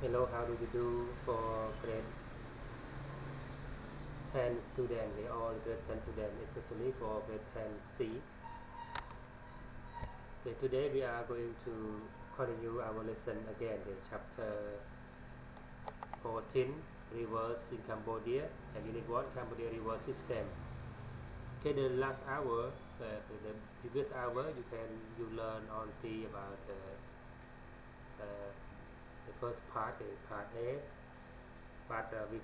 Hello, how do you do for grade 10 student, all grade 10 student, especially for grade 10 C. Okay, today we are going to continue our lesson again, the chapter 14, Rivers in Cambodia, and Unit 1, Cambodia River System. Okay, the last hour, the previous hour, you learn only about the first part, the part A, but we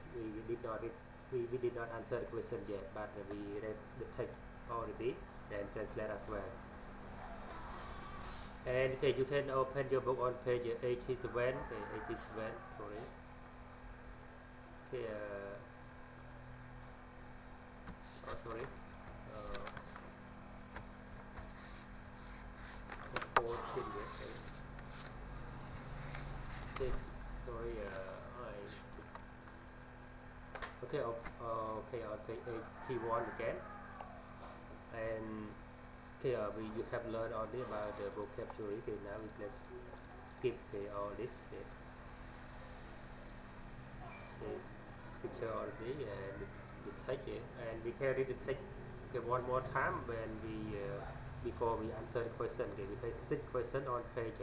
did not answer the question yet, but we read the text already and translate as well. And okay, you can open your book on page 87. Okay, 87. Sorry. Okay. Oh, sorry. Uh, 14. Yes. Okay. Sorry. Okay. Okay. On page 81 again. And okay, you have learned already about the vocabulary. Okay, now let's skip all this. Okay. This picture already and the text, and we can read the text one more time when we before we answer the question. Okay, we have 6 questions on page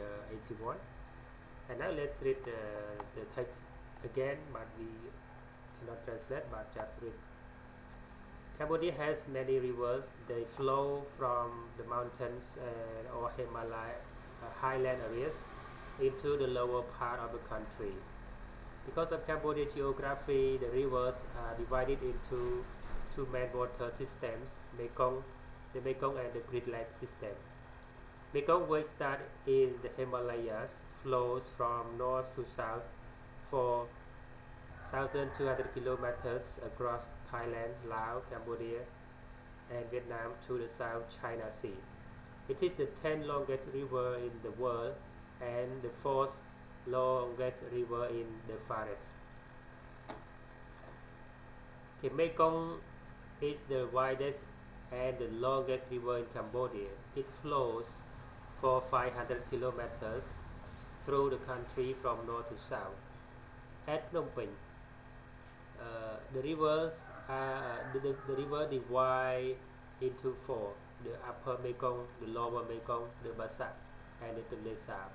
81, and now let's read the text again, but we cannot translate, but just read. Cambodia has many rivers. They flow from the mountains or Himalaya highland areas into the lower part of the country. Because of Cambodia's geography, the rivers are divided into two main water systems, the Mekong and the Great Lake system. Mekong, which starts in the Himalayas, flows from north to south for 1,200 kilometers across Thailand, Laos, Cambodia, and Vietnam to the South China Sea. It is the 10th longest river in the world and the 4th longest river in the Far East. The Mekong is the widest and the longest river in Cambodia. It flows for 500 kilometers through the country from north to south. At Phnom Penh, the river divide into four: the upper Mekong, the lower Mekong, the Basak, and the Tonle Sap.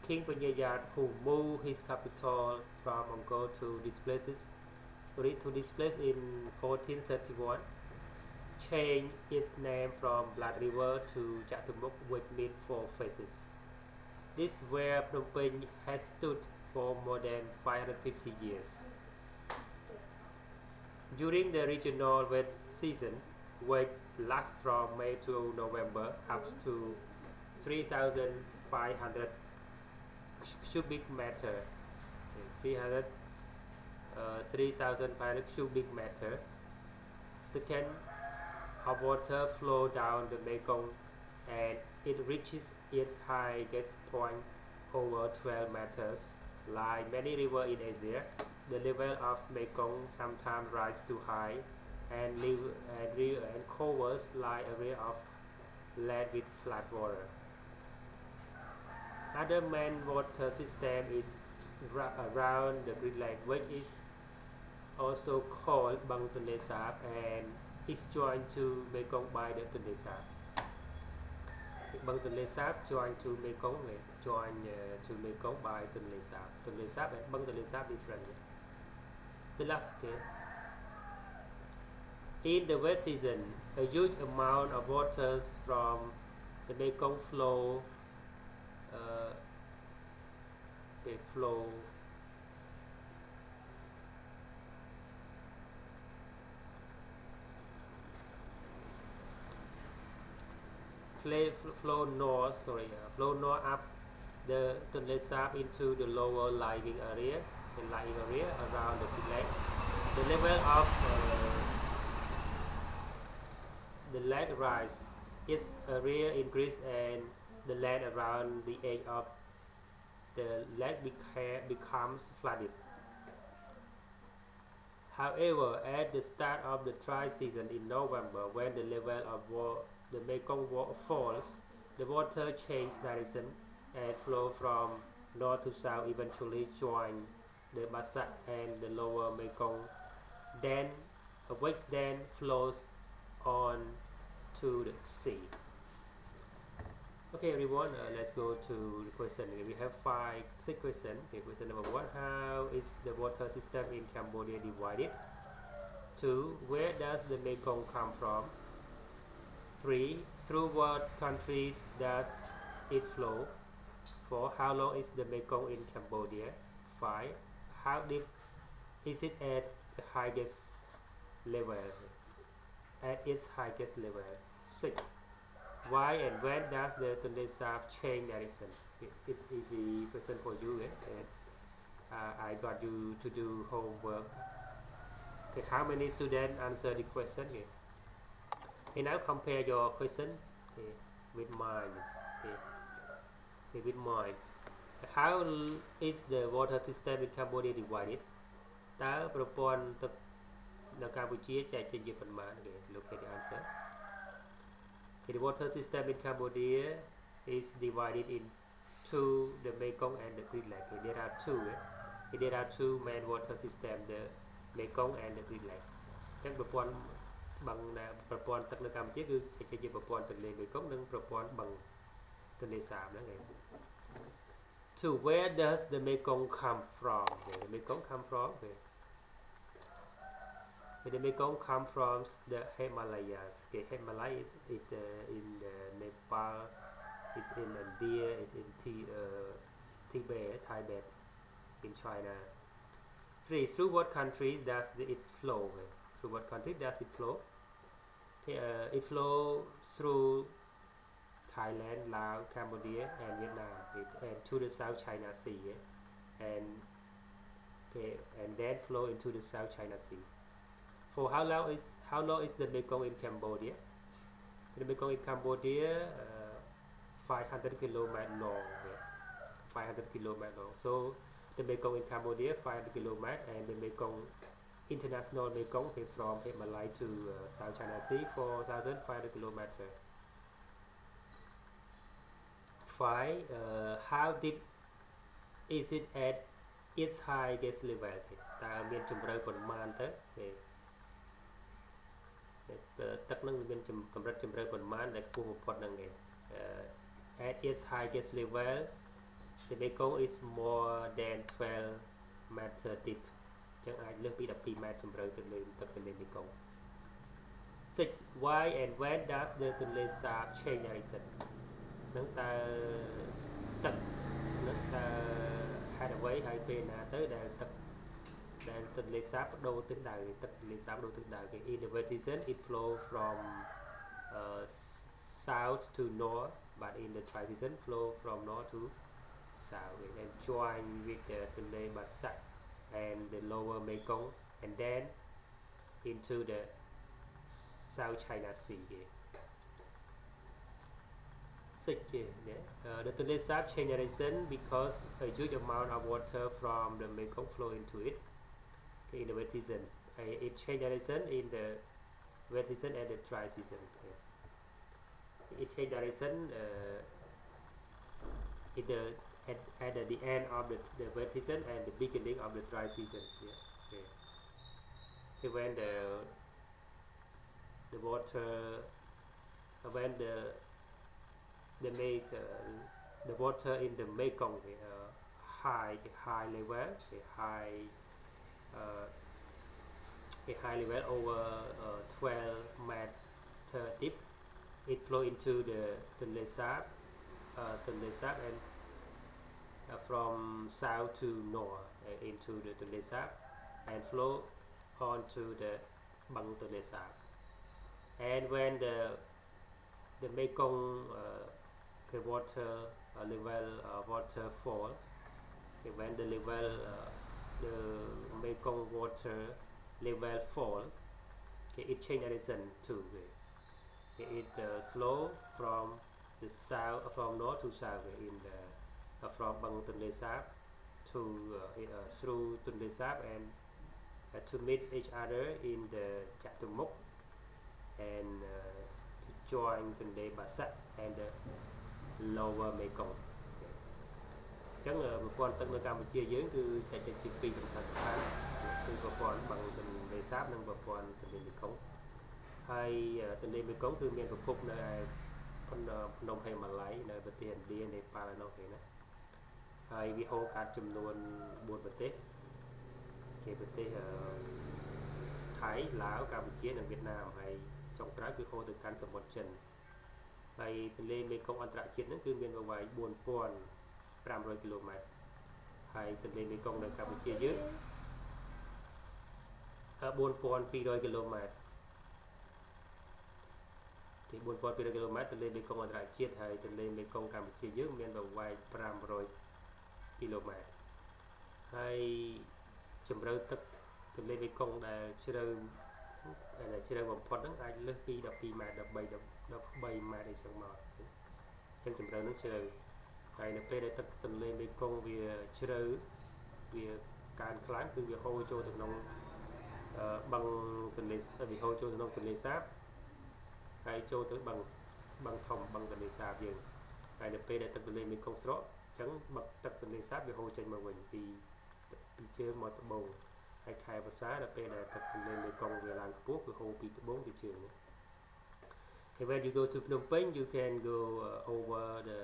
King Penyayat, who moved his capital from Angkor to this place in 1431, changed its name from Blood River to Chatumuk, which means four faces. This is where Phnom Penh has stood for more than 550 years. During the regional wet season, which lasts from May to November, up to 3,500 cubic meter, 3,500 cubic meter second of water flow down the Mekong, and it reaches its highest point over 12 meters. Like many rivers in Asia, the level of Mekong sometimes rises too high and covers large area of land with flat water. Other main water system is around the Great Lake, which is also called Bang Tonle Sap, and is joined to Mekong by the Tonle Sap. Bang Tonle Sap joined to Mekong, to Mekong by Tonle Sap. Tonle Sap and Bang Tonle Sap different. The last case. In the wet season, a huge amount of waters from the Mekong flow flow north up the Tonle Sap into the lower lying area around the lake. The level of the lake rise, its area increase, and the land around the edge of the lake becomes flooded. However, at the start of the dry season in November, when the level of the Mekong falls, the water changes direction and flow from north to south, eventually join the Bassa and the lower Mekong, then which then flows on to the sea. Okay, everyone, let's go to the question. We have six questions. Okay, question number 1: how is the water system in Cambodia divided? 2: where does the Mekong come from? 3: through what countries does it flow? 4: how long is the Mekong in Cambodia? 5: how deep is it at the highest level? At its highest level. 6: why and when does the Tonle Sap change direction? It's easy question for you, and I got you to do homework. Okay, how many students answer the question? Okay, now compare your question with mine. With mine. How is the water system in Cambodia divided? តើប្រព័ន្ធទឹកនៅកម្ពុជាចែកចេញជាប៉ុន្មាន? Okay, look at the answer. Okay, the water system in Cambodia is divided into the Mekong and the Grade 10. Okay, there are two main water systems, the Mekong and the Grade 10. ចឹងប្រព័ន្ធបឹងប្រព័ន្ធទឹកនៅកម្ពុជាគឺចែកចេញជាប្រព័ន្ធទន្លេ Mekong និងប្រព័ន្ធបឹងទន្លេសាបហ្នឹងឯង. To where does the Mekong come from? Okay, the Mekong come from the Mekong come from the Himalayas. Okay, Himalaya is in Nepal, it's in India, it's in Tibet, in China. 3: through what countries does it flow? Okay, through what country does it flow? Okay, it flows through Thailand, Laos, Cambodia, and Vietnam, and to the South China Sea, and then flow into the South China Sea. For how long is the Mekong in Cambodia? The Mekong in Cambodia 500 kilometers long. 500 kilometers long. So the Mekong in Cambodia 500 kilometers, and the Mekong international Mekong from Himalaya to South China Sea 4,500 kilometers. 5. How deep is it at its highest level? តើមានជម្រៅប៉ុន្មានទៅ? ទឹកនឹងមានកម្រិតជម្រៅប៉ុន្មានដែលខ្ពស់បំផុតហ្នឹងឯង. At its highest level, the Mekong is more than 12 meters deep. ចឹងអាចលើសពី12ម៉ែត្រជម្រៅទៅលើទឹកទន្លេ Mekong. 6. Why and when does the Tonle Sap change direction? នឹងតើទឹកនឹងតើហេតុអ្វីហើយពេលណាទៅដែលទឹកដែលទន្លេសាបបដូរទិសដៅ ទឹកទន្លេសាបបដូរទិសដៅ In the wet season it flow from south to north, but in the dry season flow from north to south, and join with the Tonle Bassa and the lower Mekong, and then into the South China Sea. 6. The Tonle Sap change direction because a huge amount of water from the Mekong flow into it. Okay, in the wet season, it change direction in the wet season and the dry season. Okay. It change direction at the end of the wet season and the beginning of the dry season. Yeah. Okay. So when the water when the water in the Mekong high level, a high level over 12 meter deep, it flow into the Tonle Sap and from south to north into the Tonle Sap and flow on to the Bang Tonle Sap. And when the Mekong water fall, when the Mekong water level fall, it change direction too. It flow from north to south in from Bang Tonle Sap to through Tonle Sap and to meet each other in the Chapter14 and to join Tonle Bassa and the lower Mekong. អញ្ chẳng vừa quan tâm nơi Campuchia dưới cứ chạy chạy chip pi trong thành từ vừa quan bằng tình đề sáp nâng vừa quan tình đề cống hay tình đề cống từ miền vực phục nơi con nông hay mà lấy nơi vật tiền đi để pa là nông thì nè hay vi hô cả chùm luôn buồn vật tết thì vật tết Thái Lào Campuchia ở Việt Nam hay trong trái vi hô từ khán sầm một chân hay lên mấy công an trại chiến nó cứ miền vào vài buồn quan 500 km ហើយទន្លេមេគង្គនៅកម្ពុជាយើង4200 km ទី 4200 km ទន្លេមេគង្គអន្តរជាតិហើយទន្លេមេគង្គកម្ពុជាយើងមានប្រវែង500 km ហើយជម្រៅទឹកទន្លេមេគង្គដែលជ្រៅបំផុតហ្នឹងអាចលើសពី12 ម៉ែត្រ13 ម៉ែត្រអីចឹងមកអញ្ចឹងជម្រៅហ្នឹងជ្រៅហើយនៅពេលដែលទឹកទន្លេមេគង្គវាជ្រៅវាកើនខ្លាំងគឺវាហូរចូលទៅក្នុងបឹងទន្លេវាហូរចូលទៅក្នុងទន្លេសាបហើយចូលទៅបឹងធំបឹងទន្លេសាបយើងហើយនៅពេលដែលទឹកទន្លេមេគង្គស្រកអញ្ចឹងបឹងទឹកទន្លេសាបវាហូរចេញមកវិញពីជើងមកត្បូងហើយខែវស្សាដល់ពេលដែលទឹកទន្លេមេគង្គវាឡើងខ្ពស់គឺហូរពីត្បូងទៅជើង Okay, when you go to Phnom Penh you can go over the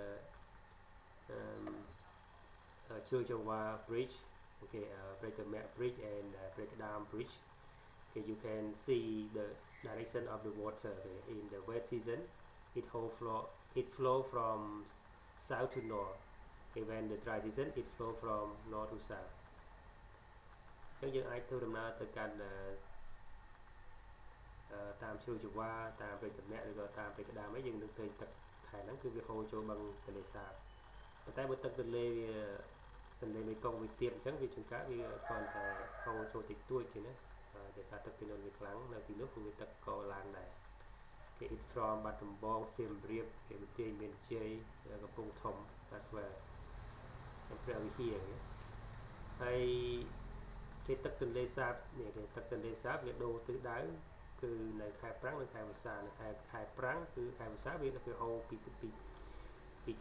Churchova Bridge, okay, Grade10 Bridge and Grade10 Bridge. Okay, you can see the direction of the water. Okay. In the wet season, it flow from south to north. Okay, when the dry season, it flow from north to south. ចឹងយើងអាចធ្វើដំណើរទៅកាន់តាមជ្រោយចង្វាតាមព្រៃតំណាក់ឬក៏តាមព្រៃក្តាមអីយើងនឹងឃើញទឹកខែហ្នឹងគឺវាហូរចូលបឹងទន្លេសាប តែបើទឹកទន្លេមេគង្គវាទៀតអញ្ចឹងវាចង្កាក់វាគ្រាន់តែហូរចូលតិចតួចទេណាតែថាទឹកពីនោះវាខ្លាំងនៅទីនោះគឺវាទឹកក៏ឡើងដែរគេ it from បាត់ដំបងសៀមរាបគេប្រទេសមានជ័យកំពង់ធំ as well ព្រះវិហារហើយគេទឹកទន្លេសាបនេះគេទឹកទន្លេសាបវាដូរទិសដៅគឺនៅខែប្រាំងនិងខែវស្សានៅខែប្រាំងគឺខែវស្សាវាហូរពី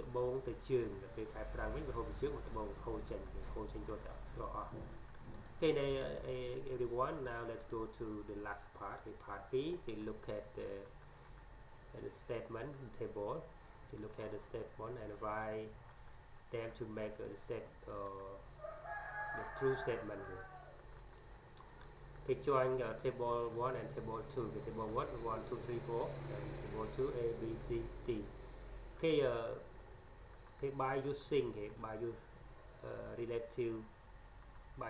ត្បូងទៅជើងពេលខែប្រាំងវិញវាហូរពីជើងមកត្បូងហូរចេញចូលទៅស្រកអស់ Okay, everyone, now let's go to the last part, the part B. We look at the statement table. We look at the statement and write them to make the true statement. Okay, join table 1 and table 2. Okay, table 1, 1, 2, 3, 4, and table 2, A, B, C, D. Okay, by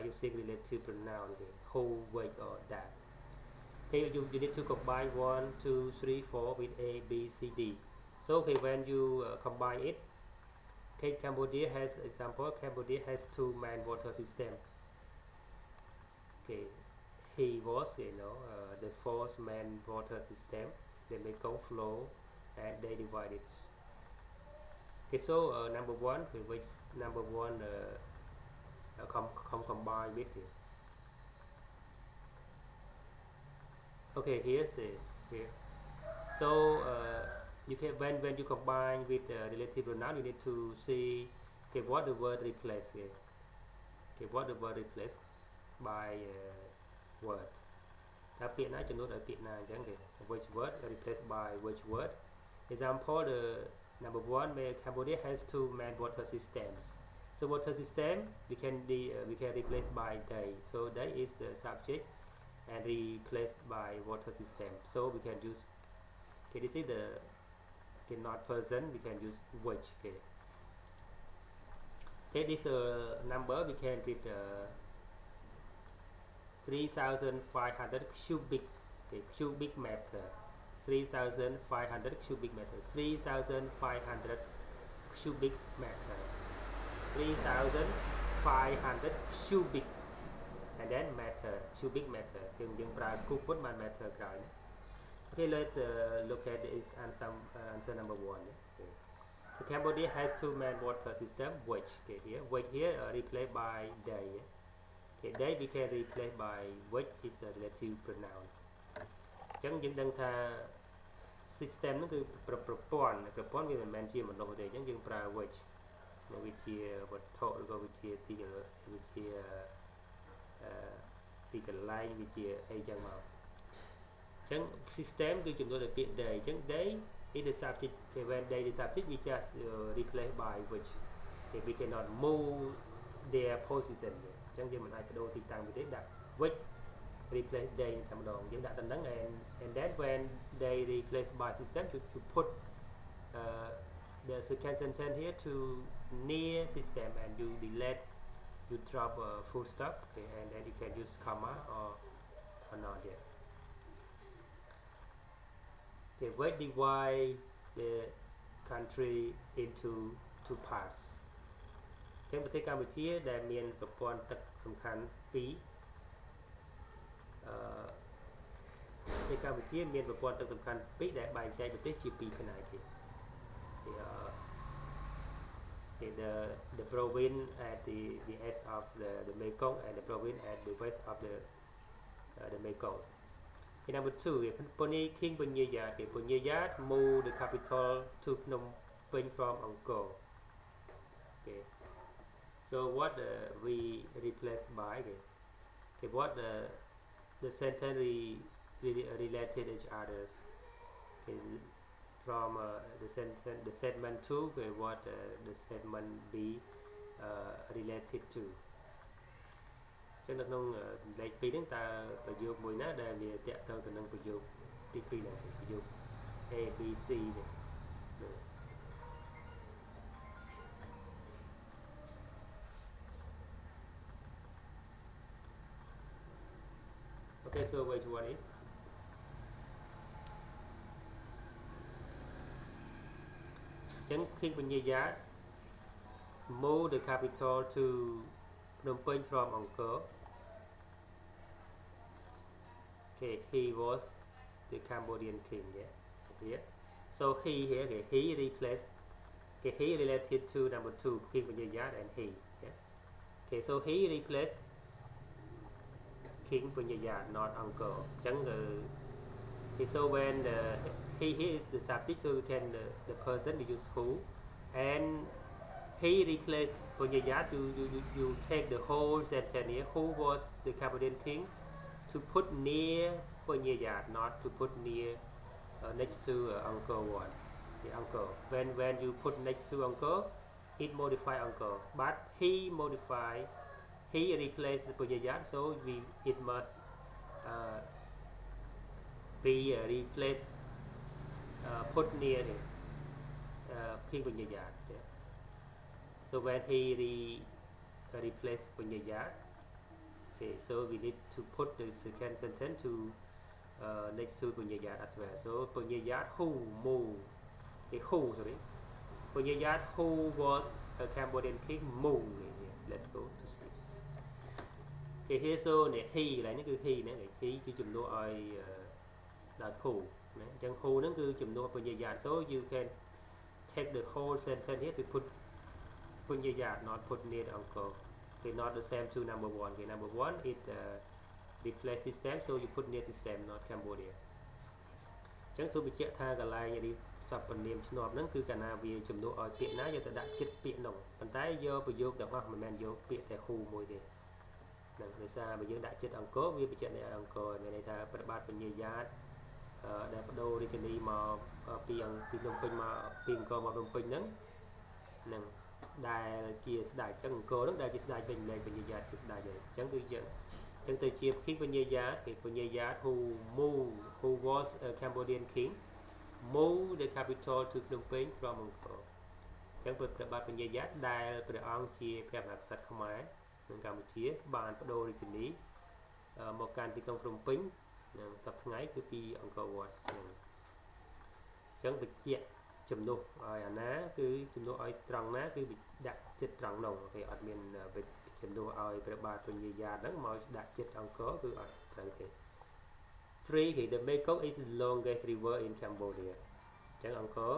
using relative pronoun, okay, who, which, or that. Okay, you need to combine 1, 2, 3, 4 with A, B, C, D. So okay, when you combine it, okay, Cambodia has two main water systems. Okay, he was the fourth main water system. The Mekong flow and they divided. Okay, so number one, which number one combine with it. Okay, here. So you can when you combine with relative pronoun, you need to see okay what the word replace. Okay, what the word replace by word. ថាពាក្យណាចំនួនដោយពាក្យណាអញ្ចឹងគេ which word replaced by which word. Example, the number one, Cambodia has two main water systems. So water system we can replace by they. So they is the subject and replaced by water system. So we can use okay, this is the not person. We can use which. Okay, this number we can read 3,500 cubic meter. 3,500 cubic meter. 3,500 cubic meter. 3,500 cubic and then meter, cubic meter. យើងប្រើ cubic meter ក្រោយ Okay, let's look at this answer number 1. Okay. So Cambodia has two main water system, which here replaced by they. Okay, they we can replace by which is a relative pronoun. អញ្ចឹងយើងដឹងថា system ហ្នឹងគឺប្រព័ន្ធវាមិនមែនជាមនុស្សទេអញ្ចឹងយើងប្រើ which วิธีวัตถุก็วิธีที่วิธีที่กันไล่วิธีไอ้จังมาจัง system คือจำนวนแต่เปลี่ยน day จัง day is the subject when day is the subject we just replace by which if we cannot move their position จังที่มันอาจจะโดนติดตั้งไปได้ดับ which replace day ทำดองยังดับตำแหน่ง and then when they replace by system to put the second sentence here to near system and you delete you drop a full stop okay, and then you can use comma or not here okay, we divide the country into two parts ในประเทศกัมพูชาได้มีประกอบตึกสำคัญปีในกัมพูชามีประกอบตึกสำคัญปีได้แบ่งใจประเทศจีปีขนาดที่the province at the east of the Mekong and the province at the west of the Mekong. Okay, number 2, Pony King Punyayat. Punyayat moved the capital to Phnom Penh from Angkor. Okay, so what we replaced by? Okay, what the sentence related each others. Okay, from the sentence, the statement 2, okay, what the statement be related to. ចឹងនៅក្នុងលេខ2ហ្នឹងតើប្រយោគមួយណាដែលវាតាក់ទងទៅនឹងប្រយោគទី2ហ្នឹងប្រយោគ A B C នេះ Okay, so which one is? Then King Punyayat moved the capital to Phnom Penh from Angkor. Okay, he was the Cambodian king. Yeah. So he here, okay, he replaced. Okay, he related to number 2, King Punyayat and he. Yeah. Okay, so he replaced King Punyayat, not Angkor. Okay, so when he is the subject, so we can the person use who, and he replaced Punyayat. You take the whole sentence here. Who was the Cambodian king? To put near Punyayat, not to put near next to Angkor Wat. The Angkor. When you put next to Angkor, it modify Angkor. But he modify. He replaced Punyayat, so it must be replaced. Put near King Punyayat. Yeah. So when he replace Punyayat, okay, so we need to put the second sentence to next to Punyayat as well. So Punyayat who moved, okay, who sorry, Punyayat who was a Cambodian king moved. Yeah. Let's go to see. Okay, here so เนี่ย he อะไรนี่คือ he นะ he คือจุ่มตัว I ได้ who นะจัง who นั่นคือจุ่มตัว Punyayat. So you can take the whole sentence here to put Punyayat, not put near Angkor. Okay, not the same to number 1. Okay, number 1 it replace system, so you put near system, not Cambodia. ចឹងសូមបញ្ជាក់ថាកន្លែងនេះសព្វនាមឆ្នប់ហ្នឹងគឺកាលណាវាចំនួនឲ្យពាក្យណាយកទៅដាក់ចិត្តពាក្យនោះប៉ុន្តែយកប្រយោគទាំងអស់មិនមែនយកពាក្យតែ who មួយទេហ្នឹងដោយសារបើយើងដាក់ចិត្តអង្គរវាបញ្ជាក់នៅអង្គរមានន័យថាប្របាទពញ្ញាយ៉ាតដែលបដូររាជធានីមកពីភ្នំពេញមកពីអង្គរមកភ្នំពេញហ្នឹងនឹងដែលជាស្ដេចចឹងអង្គរហ្នឹងដែលជាស្ដេចវិញលែងពញ្ញាយ៉ាតជាស្ដេចហើយចឹងគឺយើងចឹងទៅជា King ពញ្ញាយ៉ាតគេពញ្ញាយ៉ាត who was a Cambodian king moved the capital to Phnom Penh from Angkor ចឹងព្រះបាទពញ្ញាយ៉ាតដែលព្រះអង្គជាព្រះមហាក្សត្រខ្មែរនៅកម្ពុជាបានបដូររាជធានីមកកាន់ទីក្រុងភ្នំពេញនឹងសប្តាហ៍ថ្ងៃគឺពីអង្គរវត្តចឹងបញ្ជាក់ចំនួនឲ្យអាណាគឺចំនួនឲ្យត្រង់ណាគឺដាក់ចិត្តត្រង់នោះគេអត់មានចំនួនឲ្យព្រះបាទពញ្ញាយ៉ាតហ្នឹងមកដាក់ចិត្តអង្គរគឺអត់ត្រូវទេ 3 the Mekong is the longest river in Cambodia ចឹងអង្គរ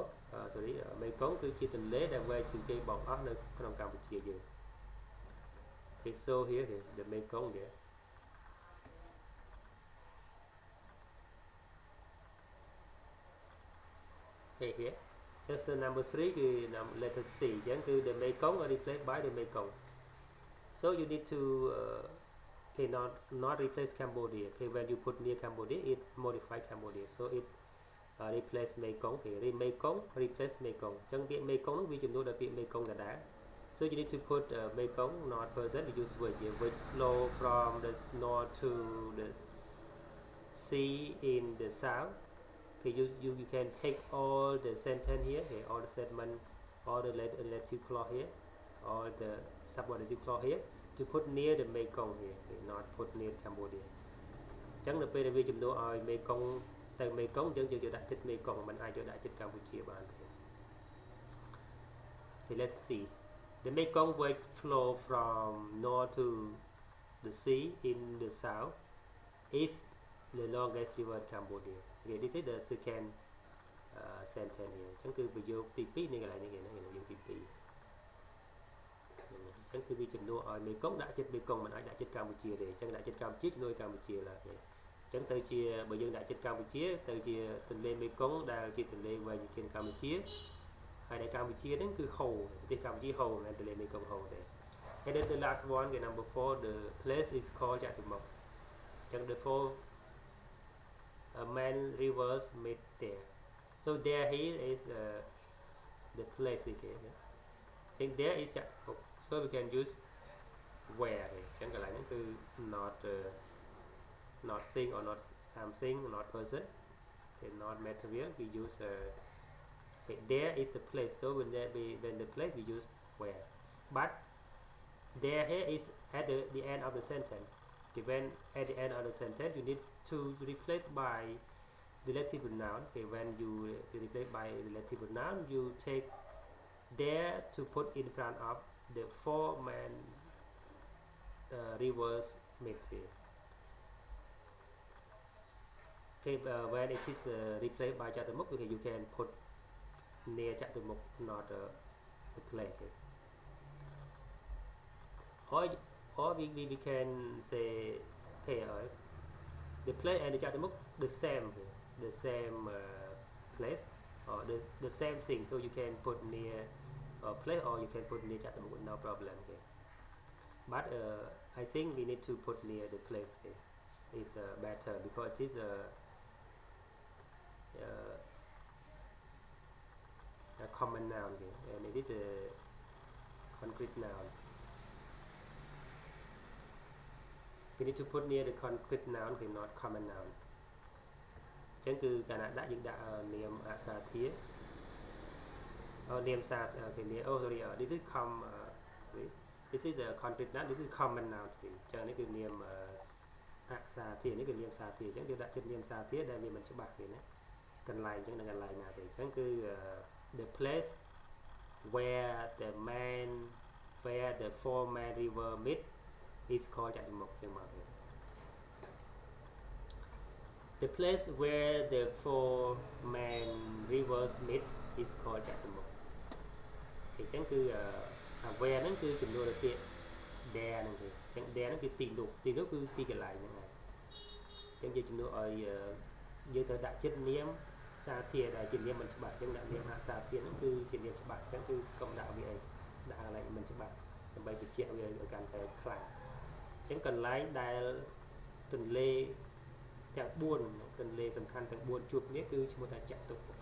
Mekong គឺជាទន្លេដែលវែងជាងគេបងអស់នៅក្នុងកម្ពុជាយើង Okay, so here the Mekong there. Okay, here Answer number 3 คือ letter C ចឹងគឺ the Mekong are replaced by the Mekong. So you need to okay, not replace Cambodia. Okay, when you put near Cambodia, it modify Cambodia. So it replace Mekong. Okay, Mekong replace Mekong. ចឹងពាក្យ Mekong នោះវាជំនួសដល់ពាក្យ Mekong ដដែល So you need to put Mekong not person. We use which flow from the north to the sea in the south. Okay, you can take all the sentence here. Okay, all the statement, all the relative clause here, all the subordinative clause here to put near the Mekong here. Okay, not put near Cambodia. ចឹងនៅពេលដែលវាជំនួសឲ្យ Mekong ទៅ Mekong យើងយកដាក់ចិត្ត Mekong មិនអាចយកដាក់ចិត្តកម្ពុជាបានទេ Okay, let's see. The Mekong will flow from north to the sea in the south is the longest river in Cambodia. Okay, this is the second sentence here. ចឹងគឺប្រយោគទី2នេះកន្លែងនេះគេណាប្រយោគទី2ចឹងគឺវាជំនួសឲ្យ Mekong ដាក់ចិត្ត Mekong មិនអាចដាក់ចិត្តកម្ពុជាទេចឹងដាក់ចិត្តកម្ពុជាជំនួសកម្ពុជាឡើយចឹងទៅជាបើយើងដាក់ចិត្តកម្ពុជាទៅជាទន្លេ Mekong ដែលជាទន្លេវែងជាងកម្ពុជាហើយនៅកម្ពុជាហ្នឹងគឺហូរប្រទេសកម្ពុជាហូរមិនមែនទន្លេ Mekong ហូរទេ And then the last one, the number 4, the place is called Chatumok. ចឹង the four main rivers meet there. So there here is the place again. I think there is Chatumok. So we can use where. ចឹងកន្លែងហ្នឹងគឺ not thing or not something, not person, okay, not material. We use okay, there is the place. So when the place we use where. But there here is at the end of the sentence. Okay, when at the end of the sentence you need to replace by relative pronoun. Okay, when you replace by relative pronoun, you take there to put in front of the four main rivers meet here. Okay, when it is replaced by Chatumuk, okay, you can put near Chatumuk, not the place. Or we can say, okay, the place and the Chatumuk the same place or the same thing. So you can put near place or you can put near Chatumuk, no problem. Okay. But I think we need to put near the place. Okay. It's better because it is a common noun here, and it is a concrete noun. We need to put near the concrete noun, okay, not common noun. ចឹងគឺកាលណាដាក់យើងដាក់នាមអក្សរធានាមសារokay, sorry, this is sorry, this is the concrete noun, this is common noun. ចឹងនេះគឺនាមអក្សរធានេះគឺនាមសារធាចឹងយើងដាក់ចិត្តនាមសារធាដែលវាមិនច្បាស់ទេណាកន្លែងចឹងនឹងកន្លែងណាទេចឹងគឺ the place where the four main river meet is called Chatumuk. ចឹងមក The place where the four main rivers meet is called Chatumuk. ចឹងគឺ where ហ្នឹងគឺចំនួនពាក្យ there ហ្នឹងគឺចឹង there ហ្នឹងគឺទីនោះគឺទីកន្លែងហ្នឹងហើយចឹងយើងចំនួនឲ្យយើងត្រូវដាក់ចិត្តនាមសារធាដែលជានាមមិនច្បាស់ចឹងដាក់នាមអក្សរធាហ្នឹងគឺជានាមច្បាស់ចឹងគឺកុំដាក់វាអីដាក់កន្លែងមិនច្បាស់ដើម្បីបញ្ជាក់វាឲ្យកាន់តែខ្លាំងចឹងកន្លែងដែលទន្លេទាំង4ទន្លេសំខាន់ទាំង4ជួបគ្នាគឺឈ្មោះថាChatumuk.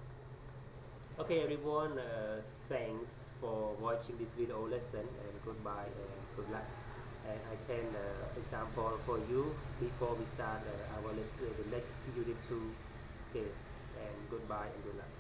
Okay everyone, thanks for watching this video lesson and goodbye and good luck. And I can example for you before we start our lesson, the next unit 2. Okay, and goodbye and good luck.